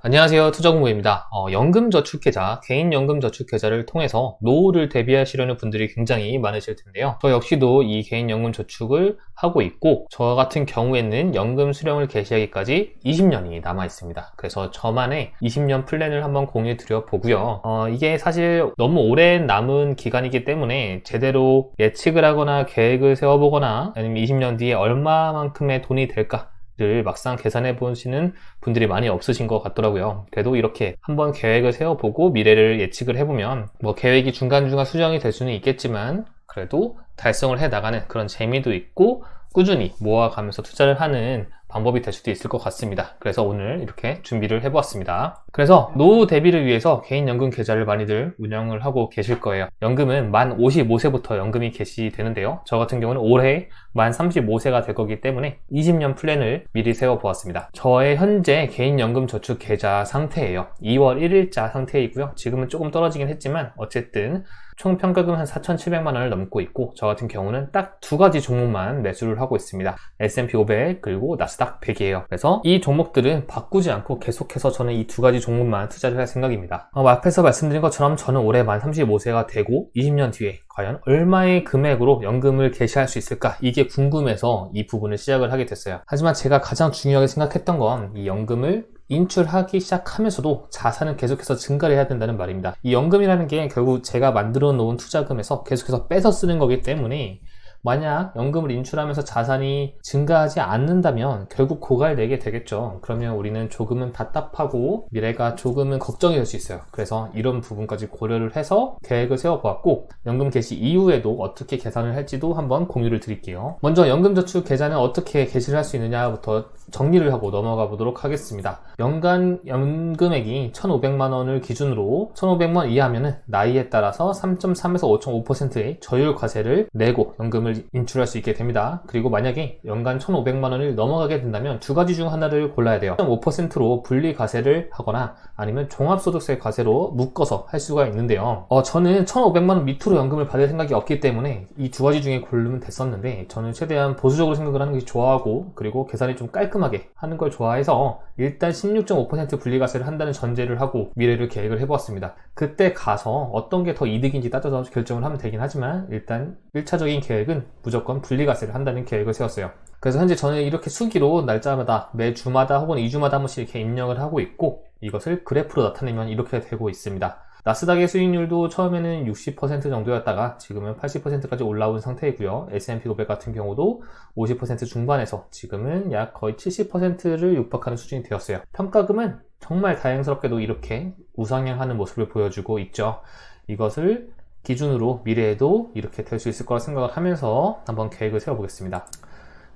안녕하세요. 투자공부입니다. 연금저축계좌, 개인연금저축계좌를 통해서 노후를 대비하시려는 분들이 굉장히 많으실 텐데요. 저 역시도 이 개인연금저축을 하고 있고, 저 같은 경우에는 연금 수령을 개시하기까지 20년이 남아 있습니다. 그래서 저만의 20년 플랜을 한번 공유해 드려 보고요. 이게 사실 너무 오랜 남은 기간이기 때문에 제대로 예측을 하거나 계획을 세워보거나 아니면 20년 뒤에 얼마만큼의 돈이 될까 를 막상 계산해 보시는 분들이 많이 없으신 것 같더라고요. 그래도 이렇게 한번 계획을 세워보고 미래를 예측을 해보면 계획이 중간중간 수정이 될 수는 있겠지만 그래도 달성을 해 나가는 그런 재미도 있고 꾸준히 모아가면서 투자를 하는 방법이 될 수도 있을 것 같습니다. 그래서 오늘 이렇게 준비를 해보았습니다. 그래서 노후 대비를 위해서 개인연금 계좌를 많이들 운영을 하고 계실 거예요. 연금은 만 55세부터 연금이 개시되는데요. 저 같은 경우는 올해 만 35세가 될 거기 때문에 20년 플랜을 미리 세워보았습니다. 저의 현재 개인연금 저축 계좌 상태예요. 2월 1일자 상태이고요. 지금은 조금 떨어지긴 했지만 어쨌든 총 평가금 한 4,700만 원을 넘고 있고 저 같은 경우는 딱 두 가지 종목만 매수를 하고 있습니다. S&P 500 그리고 나스닥 100이에요. 그래서 이 종목들은 바꾸지 않고 계속해서 저는 이 두 가지 종목만 투자를 할 생각입니다. 앞에서 말씀드린 것처럼 저는 올해 만 35세가 되고 20년 뒤에 과연 얼마의 금액으로 연금을 개시할 수 있을까? 이게 궁금해서 이 부분을 시작을 하게 됐어요. 하지만 제가 가장 중요하게 생각했던 건 이 연금을 인출하기 시작하면서도 자산은 계속해서 증가를 해야 된다는 말입니다. 이 연금이라는 게 결국 제가 만들어 놓은 투자금에서 계속해서 빼서 쓰는 거기 때문에 만약 연금을 인출하면서 자산이 증가하지 않는다면 결국 고갈되게 되겠죠. 그러면 우리는 조금은 답답하고 미래가 조금은 걱정이 될 수 있어요. 그래서 이런 부분까지 고려를 해서 계획을 세워보았고 연금 개시 이후에도 어떻게 계산을 할지도 한번 공유를 드릴게요. 먼저 연금저축 계좌는 어떻게 개시를 할 수 있느냐부터 정리를 하고 넘어가 보도록 하겠습니다. 연간 연금액이 1,500만 원을 기준으로 1,500만 원 이하면은 나이에 따라서 3.3에서 5.5%의 저율 과세를 내고 연금을 인출할 수 있게 됩니다. 그리고 만약에 연간 1,500만 원을 넘어가게 된다면 두 가지 중 하나를 골라야 돼요. 5%로 분리 과세를 하거나 아니면 종합소득세 과세로 묶어서 할 수가 있는데요. 저는 1,500만 원 밑으로 연금을 받을 생각이 없기 때문에 이 두 가지 중에 고르면 됐었는데 저는 최대한 보수적으로 생각을 하는 것이 좋아하고 그리고 계산이 좀 깔끔하게 하는 걸 좋아해서 일단 16.5% 분리과세를 한다는 전제를 하고 미래를 계획을 해보았습니다. 그때 가서 어떤 게 더 이득인지 따져서 결정을 하면 되긴 하지만 일단 1차적인 계획은 무조건 분리과세를 한다는 계획을 세웠어요. 그래서 현재 저는 이렇게 수기로 날짜마다 매주마다 혹은 2주마다 한 번씩 이렇게 입력을 하고 있고 이것을 그래프로 나타내면 이렇게 되고 있습니다. 나스닥의 수익률도 처음에는 60% 정도였다가 지금은 80%까지 올라온 상태이고요. S&P 500 같은 경우도 50% 중반에서 지금은 약 거의 70%를 육박하는 수준이 되었어요. 평가금은 정말 다행스럽게도 이렇게 우상향하는 모습을 보여주고 있죠. 이것을 기준으로 미래에도 이렇게 될 수 있을 거라 생각을 하면서 한번 계획을 세워보겠습니다.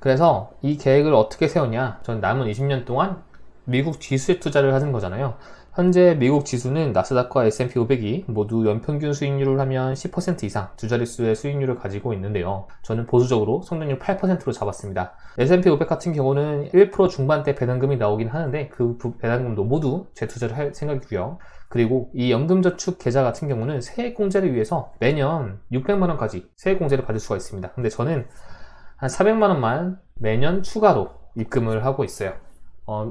그래서 이 계획을 어떻게 세우냐? 전 남은 20년 동안 미국 지수에 투자를 하는 거잖아요. 현재 미국 지수는 나스닥과 S&P 500이 모두 연평균 수익률을 하면 10% 이상 두 자릿수의 수익률을 가지고 있는데요. 저는 보수적으로 성장률 8%로 잡았습니다. S&P 500 같은 경우는 1% 중반대 배당금이 나오긴 하는데 그 배당금도 모두 재투자를 할 생각이고요. 그리고 이 연금저축 계좌 같은 경우는 세액공제를 위해서 매년 600만 원까지 세액공제를 받을 수가 있습니다. 근데 저는 한 400만 원만 매년 추가로 입금을 하고 있어요.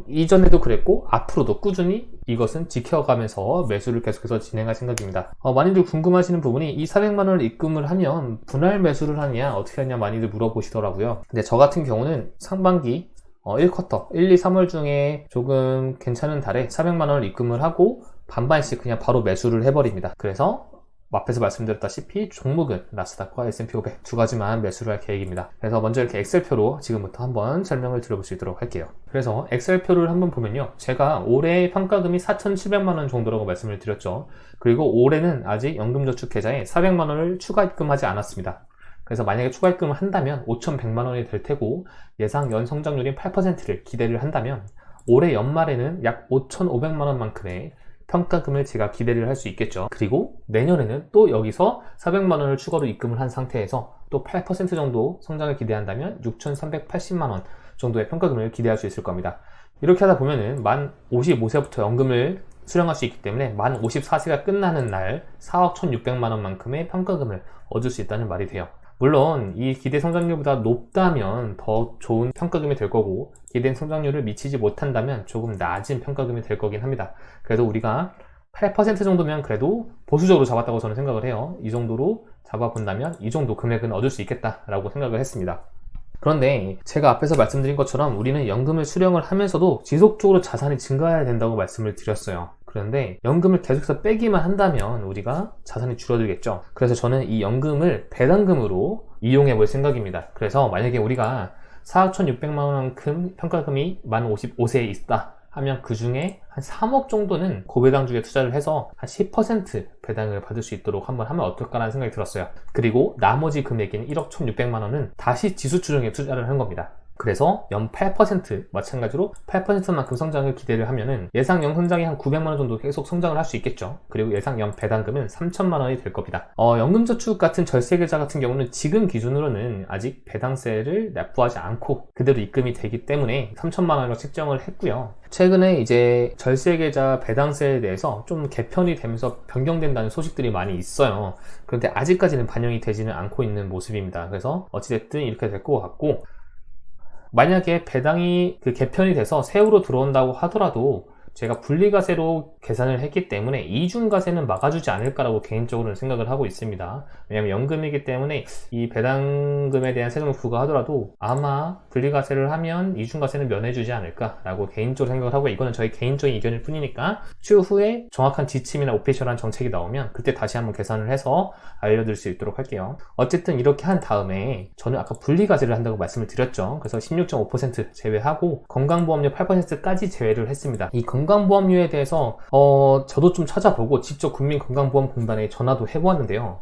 이전에도 그랬고 앞으로도 꾸준히 이것은 지켜가면서 매수를 계속해서 진행할 생각입니다. 많이들 궁금하시는 부분이 이 400만 원을 입금을 하면 분할 매수를 하느냐 어떻게 하냐 많이들 물어보시더라고요. 근데 저 같은 경우는 상반기 1쿼터 1, 2, 3월 중에 조금 괜찮은 달에 400만 원을 입금을 하고 반반씩 그냥 바로 매수를 해버립니다. 그래서 앞에서 말씀드렸다시피 종목은 나스닥과 S&P 500 두 가지만 매수를 할 계획입니다. 그래서 먼저 이렇게 엑셀표로 지금부터 한번 설명을 드려볼 수 있도록 할게요. 그래서 엑셀표를 한번 보면요. 제가 올해 평가금이 4,700만 원 정도라고 말씀을 드렸죠. 그리고 올해는 아직 연금저축 계좌에 400만 원을 추가 입금하지 않았습니다. 그래서 만약에 추가 입금을 한다면 5,100만 원이 될 테고 예상 연 성장률인 8%를 기대를 한다면 올해 연말에는 약 5,500만 원만큼의 평가금을 제가 기대를 할 수 있겠죠. 그리고 내년에는 또 여기서 400만 원을 추가로 입금을 한 상태에서 또 8% 정도 성장을 기대한다면 6,380만 원 정도의 평가금을 기대할 수 있을 겁니다. 이렇게 하다 보면은 만 55세부터 연금을 수령할 수 있기 때문에 만 54세가 끝나는 날 4억 1,600만 원만큼의 평가금을 얻을 수 있다는 말이 돼요. 물론 이 기대 성장률보다 높다면 더 좋은 평가금이 될 거고, 기대 성장률을 미치지 못한다면 조금 낮은 평가금이 될 거긴 합니다. 그래도 우리가 8% 정도면 그래도 보수적으로 잡았다고 저는 생각을 해요. 이 정도로 잡아본다면 이 정도 금액은 얻을 수 있겠다라고 생각을 했습니다. 그런데 제가 앞에서 말씀드린 것처럼 우리는 연금을 수령을 하면서도 지속적으로 자산이 증가해야 된다고 말씀을 드렸어요. 그런데 연금을 계속해서 빼기만 한다면 우리가 자산이 줄어들겠죠. 그래서 저는 이 연금을 배당금으로 이용해 볼 생각입니다. 그래서 만약에 우리가 4억 1,600만원만큼 평가금이 만 55세에 있다 하면 그 중에 한 3억 정도는 고배당주에 투자를 해서 한 10% 배당을 받을 수 있도록 한번 하면 어떨까라는 생각이 들었어요. 그리고 나머지 금액인 1억 1,600만원은 다시 지수추정에 투자를 한 겁니다. 그래서 연 8% 마찬가지로 8%만큼 성장을 기대를 하면은 예상 연 성장이 한 900만원 정도 계속 성장을 할 수 있겠죠. 그리고 예상 연 배당금은 3천만원이 될 겁니다. 연금저축 같은 절세계좌 같은 경우는 지금 기준으로는 아직 배당세를 납부하지 않고 그대로 입금이 되기 때문에 3천만원으로 책정을 했고요. 최근에 이제 절세계좌 배당세에 대해서 좀 개편이 되면서 변경된다는 소식들이 많이 있어요. 그런데 아직까지는 반영이 되지는 않고 있는 모습입니다. 그래서 어찌됐든 이렇게 될 것 같고, 만약에 배당이 개편이 돼서 세후로 들어온다고 하더라도 제가 분리과세로 계산을 했기 때문에 이중과세는 막아주지 않을까라고 개인적으로는 생각을 하고 있습니다. 왜냐하면 연금이기 때문에 이 배당금에 대한 세금을 부과하더라도 아마 분리과세를 하면 이중과세는 면해주지 않을까라고 개인적으로 생각을 하고, 이거는 저희 개인적인 의견일 뿐이니까 추후에 정확한 지침이나 오피셜한 정책이 나오면 그때 다시 한번 계산을 해서 알려드릴 수 있도록 할게요. 어쨌든 이렇게 한 다음에 저는 아까 분리과세를 한다고 말씀을 드렸죠. 그래서 16.5% 제외하고 건강보험료 8%까지 제외를 했습니다. 이 건강보험료에 대해서 저도 좀 찾아보고 직접 국민건강보험공단에 전화도 해보았는데요.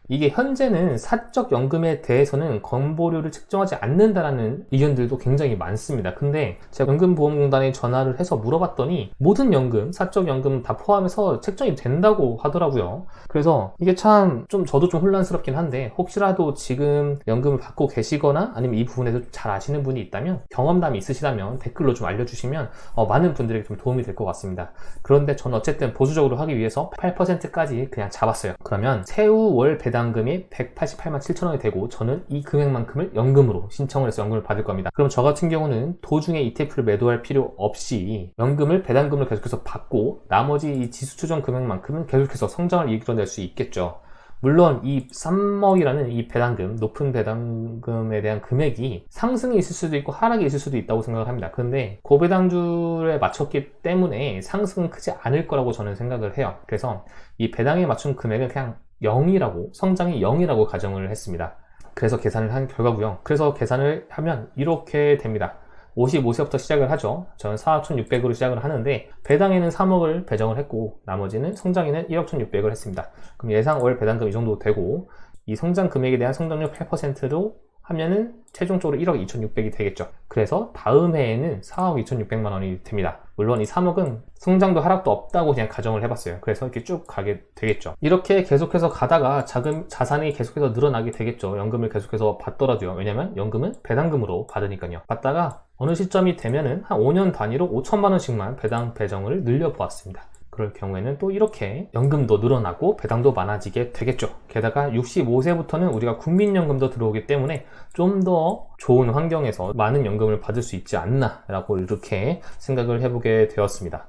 이게 현재는 사적연금에 대해서는 건보료를 책정하지 않는다라는 의견들도 굉장히 많습니다. 근데 제가 연금보험공단에 전화를 해서 물어봤더니 모든 연금, 사적연금 다 포함해서 책정이 된다고 하더라고요. 그래서 이게 참 저도 좀 혼란스럽긴 한데, 혹시라도 지금 연금을 받고 계시거나 아니면 이 부분에서 잘 아시는 분이 있다면, 경험담이 있으시다면 댓글로 좀 알려주시면 많은 분들에게 좀 도움이 될 것 같습니다. 그런데 저는 어쨌든 보수적으로 하기 위해서 8%까지 그냥 잡았어요. 그러면 세후 월 배당금이 188만 7천원이 되고, 저는 이 금액만큼을 연금으로 신청을 해서 연금을 받을 겁니다. 그럼 저 같은 경우는 도중에 ETF를 매도할 필요 없이 연금을 배당금을 계속해서 받고 나머지 이 지수추정 금액만큼은 계속해서 성장을 이끌어낼 수 있겠죠. 물론 이 3억이라는 이 배당금, 높은 배당금에 대한 금액이 상승이 있을 수도 있고 하락이 있을 수도 있다고 생각을 합니다. 그런데 고배당주에 맞췄기 때문에 상승은 크지 않을 거라고 저는 생각을 해요. 그래서 이 배당에 맞춘 금액은 그냥 0이라고, 성장이 0이라고 가정을 했습니다. 그래서 계산을 한 결과고요. 그래서 계산을 하면 이렇게 됩니다. 55세부터 시작을 하죠. 저는 4억 1,600으로 시작을 하는데 배당에는 3억을 배정을 했고 나머지는 성장에는 1억 1,600을 했습니다. 그럼 예상 월 배당금 이 정도 되고, 이 성장 금액에 대한 성장률 8%로 하면은 최종적으로 1억 2,600이 되겠죠. 그래서 다음 해에는 4억 2,600만 원이 됩니다. 물론 이 3억은 성장도 하락도 없다고 그냥 가정을 해봤어요. 그래서 이렇게 쭉 가게 되겠죠. 이렇게 계속해서 가다가 자산이 계속해서 늘어나게 되겠죠. 연금을 계속해서 받더라도요. 왜냐면 연금은 배당금으로 받으니까요. 받다가 어느 시점이 되면은 한 5년 단위로 5천만 원씩만 배당 배정을 늘려보았습니다. 그럴 경우에는 또 이렇게 연금도 늘어나고 배당도 많아지게 되겠죠. 게다가 65세부터는 우리가 국민연금도 들어오기 때문에 좀 더 좋은 환경에서 많은 연금을 받을 수 있지 않나 라고 이렇게 생각을 해보게 되었습니다.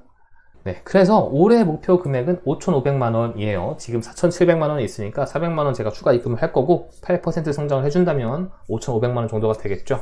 네, 그래서 올해 목표 금액은 5,500만 원이에요. 지금 4,700만 원이 있으니까 400만 원 제가 추가 입금을 할 거고, 8% 성장을 해준다면 5,500만 원 정도가 되겠죠.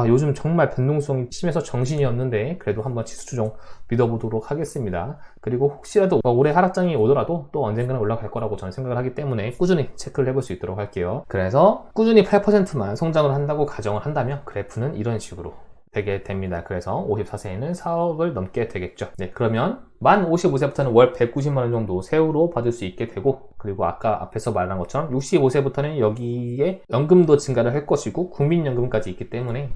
요즘 정말 변동성이 심해서 정신이 없는데 그래도 한번 지수추종 믿어보도록 하겠습니다. 그리고 혹시라도 올해 하락장이 오더라도 또 언젠가는 올라갈 거라고 저는 생각을 하기 때문에 꾸준히 체크를 해볼 수 있도록 할게요. 그래서 꾸준히 8%만 성장을 한다고 가정을 한다면 그래프는 이런 식으로 되게 됩니다. 그래서 54세에는 4억을 넘게 되겠죠. 네, 그러면 만 55세부터는 월 190만원 정도 세후로 받을 수 있게 되고, 그리고 아까 앞에서 말한 것처럼 65세부터는 여기에 연금도 증가를 할 것이고 국민연금까지 있기 때문에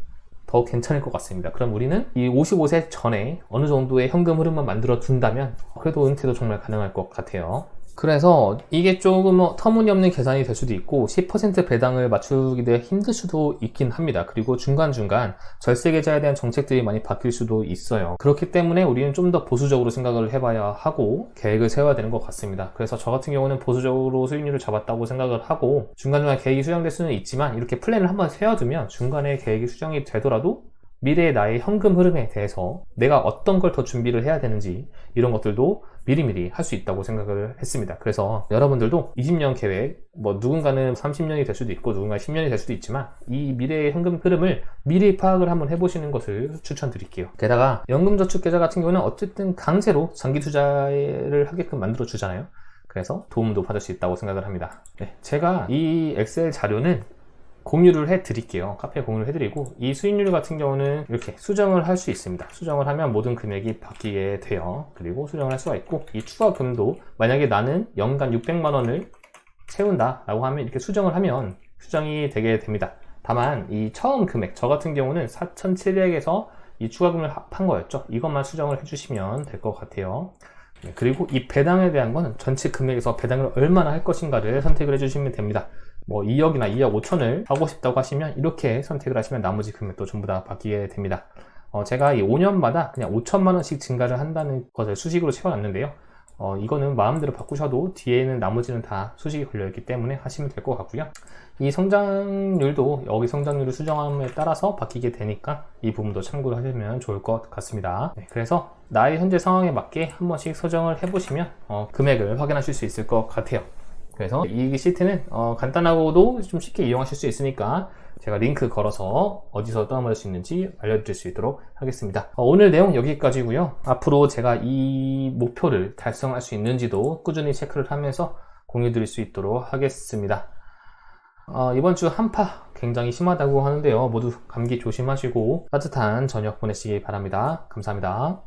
더 괜찮을 것 같습니다. 그럼 우리는 이 55세 전에 어느 정도의 현금 흐름만 만들어 둔다면 그래도 은퇴도 정말 가능할 것 같아요. 그래서 이게 조금 터무니없는 계산이 될 수도 있고 10% 배당을 맞추기도 힘들 수도 있긴 합니다. 그리고 중간중간 절세 계좌에 대한 정책들이 많이 바뀔 수도 있어요. 그렇기 때문에 우리는 좀 더 보수적으로 생각을 해봐야 하고 계획을 세워야 되는 것 같습니다. 그래서 저 같은 경우는 보수적으로 수익률을 잡았다고 생각을 하고 중간중간 계획이 수정될 수는 있지만 이렇게 플랜을 한번 세워두면 중간에 계획이 수정이 되더라도 미래의 나의 현금 흐름에 대해서 내가 어떤 걸 더 준비를 해야 되는지 이런 것들도 미리미리 할 수 있다고 생각을 했습니다. 그래서 여러분들도 20년 계획, 누군가는 30년이 될 수도 있고 누군가는 10년이 될 수도 있지만 이 미래의 현금 흐름을 미리 파악을 한번 해보시는 것을 추천드릴게요. 게다가 연금저축계좌 같은 경우는 어쨌든 강제로 장기 투자를 하게끔 만들어 주잖아요. 그래서 도움도 받을 수 있다고 생각을 합니다. 네, 제가 이 엑셀 자료는 공유를 해 드릴게요. 카페에 공유를 해 드리고 이 수익률 같은 경우는 이렇게 수정을 할 수 있습니다. 수정을 하면 모든 금액이 바뀌게 돼요. 그리고 수정을 할 수가 있고 이 추가금도 만약에 나는 연간 600만 원을 채운다 라고 하면 이렇게 수정을 하면 수정이 되게 됩니다. 다만 이 처음 금액 저 같은 경우는 4,700에서 이 추가금을 합한 거였죠. 이것만 수정을 해주시면 될 것 같아요. 네, 그리고 이 배당에 대한 거는 전체 금액에서 배당을 얼마나 할 것인가를 선택을 해주시면 됩니다. 2억이나 2억 5천을 하고 싶다고 하시면 이렇게 선택을 하시면 나머지 금액도 전부 다 바뀌게 됩니다. 제가 이 5년마다 그냥 5천만 원씩 증가를 한다는 것을 수식으로 채워놨는데요. 이거는 마음대로 바꾸셔도 뒤에는 나머지는 다 수식이 걸려있기 때문에 하시면 될 것 같고요. 이 성장률도 여기 성장률을 수정함에 따라서 바뀌게 되니까 이 부분도 참고를 하시면 좋을 것 같습니다. 네, 그래서 나의 현재 상황에 맞게 한 번씩 설정을 해보시면 금액을 확인하실 수 있을 것 같아요. 그래서 이 시트는 간단하고도 좀 쉽게 이용하실 수 있으니까 제가 링크 걸어서 어디서 다운받을 수 있는지 알려드릴 수 있도록 하겠습니다. 오늘 내용 여기까지고요. 앞으로 제가 이 목표를 달성할 수 있는지도 꾸준히 체크를 하면서 공유 드릴 수 있도록 하겠습니다. 이번 주 한파 굉장히 심하다고 하는데요. 모두 감기 조심하시고 따뜻한 저녁 보내시기 바랍니다. 감사합니다.